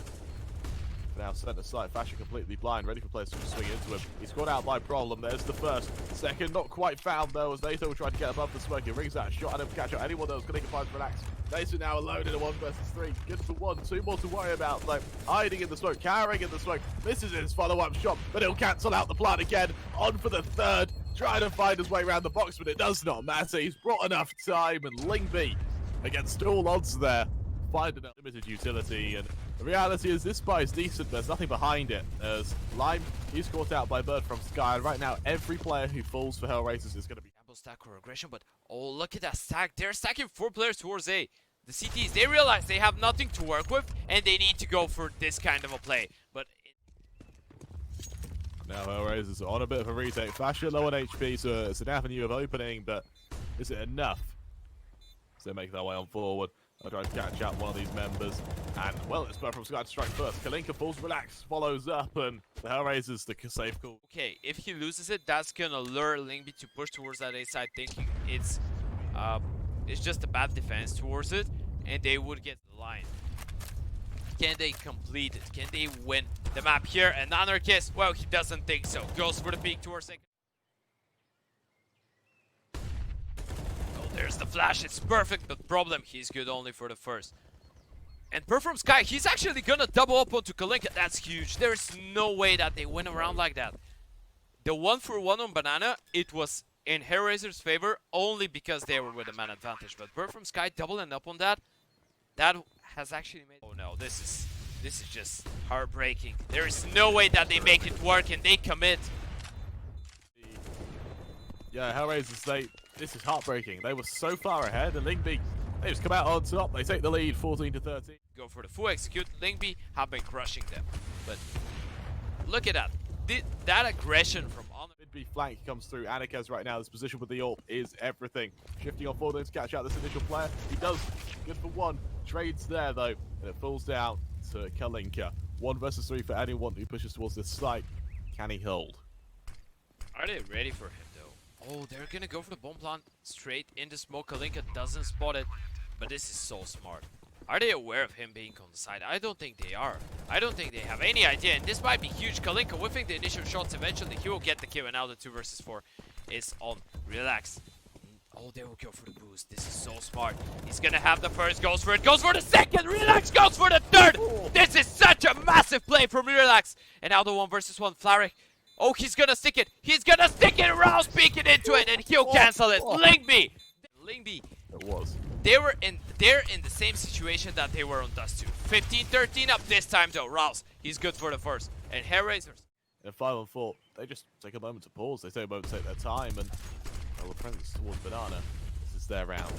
Speaker 1: Now centre side, FASHR completely blind, ready for players to swing into him. He's caught out by problem. There's the first. Second, not quite found though, as NATO will try to get above the smoke. He rings out a shot at him to catch out anyone that was going to find rilax. NATO now alone in a 1 versus 3. Good for 1, 2 more to worry about though. Hiding in the smoke, cowering in the smoke. Misses his follow-up shot, but he'll cancel out the plan again. On for the third. Trying to find his way around the box, but it does not matter. He's brought enough time, and Lyngby, against all odds there, find enough limited utility, and the reality is this buy is decent, there's nothing behind it, as LaYm, he's caught out by birdfromsky, and right now every player who falls for HellRaisers is going to be
Speaker 2: double stack or aggression, but oh, look at that stack. They're stacking 4 players towards A. The CTs, they realize they have nothing to work with, and they need to go for this kind of a play, but
Speaker 1: now HellRaisers are on a bit of a retake. FASHR low on HP, so it's an avenue of opening, but is it enough? So they make their way on forward. They'll try to catch out one of these members. And, well, it's birdfromsky to strike first. Kalinka falls, rilax, follows up, and the HellRaisers, the safe call.
Speaker 2: Okay, if he loses it, that's gonna lure Lyngby to push towards that A side, thinking it's just a bad defense towards it, and they would get the line. Can they complete it? Can they win the map here? And anarkez, well, he doesn't think so. Goes for the peek towards second. Oh, there's the flash. It's perfect, but problem, he's good only for the first. And birdfromsky, he's actually gonna double up onto Kalinka. That's huge. There's no way that they win around like that. The 1-for-1 on banana, it was in HellRaisers' favor only because they were with a man advantage. But birdfromsky doubling up on that, that has actually made... Oh no, this is just heartbreaking. There is no way that they make it work and they commit.
Speaker 1: Yeah, HellRaisers, this is heartbreaking. They were so far ahead, and Lyngby, they just come out on top. They take the lead, 14-13.
Speaker 2: Go for the full execute. Lyngby have been crushing them. But look at that. That aggression from on
Speaker 1: Mid-B flank comes through. anarkez right now. This position with the AWP is everything. Shifting on forward to catch out this initial player. He does good for one. Trades there though, and it falls down to kalinka. 1 versus 3 for anyone who pushes towards this site. Can he hold?
Speaker 2: Are they ready for him though? Oh, they're gonna go for the bomb plant straight into smoke. kalinka doesn't spot it, but this is so smart. Are they aware of him being on the side? I don't think they are. I don't think they have any idea, and this might be huge. kalinka whiffing the initial shots. Eventually, he will get the kill, and now the 2 versus 4 is on rilax. Oh, they will go for the boost. This is so smart. He's gonna have the first, goes for it, goes for the second. rilax goes for the third. This is such a massive play from rilax. And now the 1 versus 1 Flarich. Oh, he's gonna stick it. He's gonna stick it. raalz peeking into it, and he'll cancel it. Lyngby.
Speaker 1: It was.
Speaker 2: They're in the same situation that they were on Dust 2. 15-13 up this time though. raalz, he's good for the first. And HellRaisers.
Speaker 1: In 5-on-4, they just take a moment to pause. They take a moment to take their time, and well, the presence towards banana. This is their round.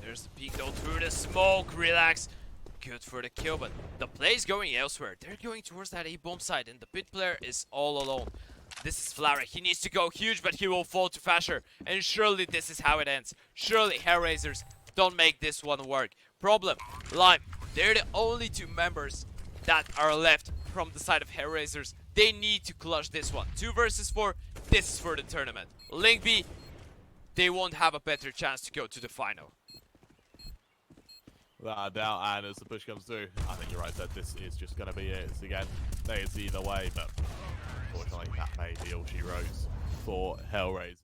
Speaker 2: There's the peek though through the smoke. rilax, good for the kill, but the play's going elsewhere. They're going towards that A bomb side, and the pit player is all alone. This is Flarich. He needs to go huge, but he will fall to FASHR. And surely this is how it ends. Surely HellRaisers don't make this one work. Problem, JlaYm. They're the only 2 members that are left from the side of HellRaisers. They need to clutch this one. 2 versus 4. This is for the tournament. Lyngby, they won't have a better chance to go to the final.
Speaker 1: Without a doubt, and as the push comes through, I think you're right that this is just going to be it. It's again, it's either way, but unfortunately that may be all she wrote for HellRaisers.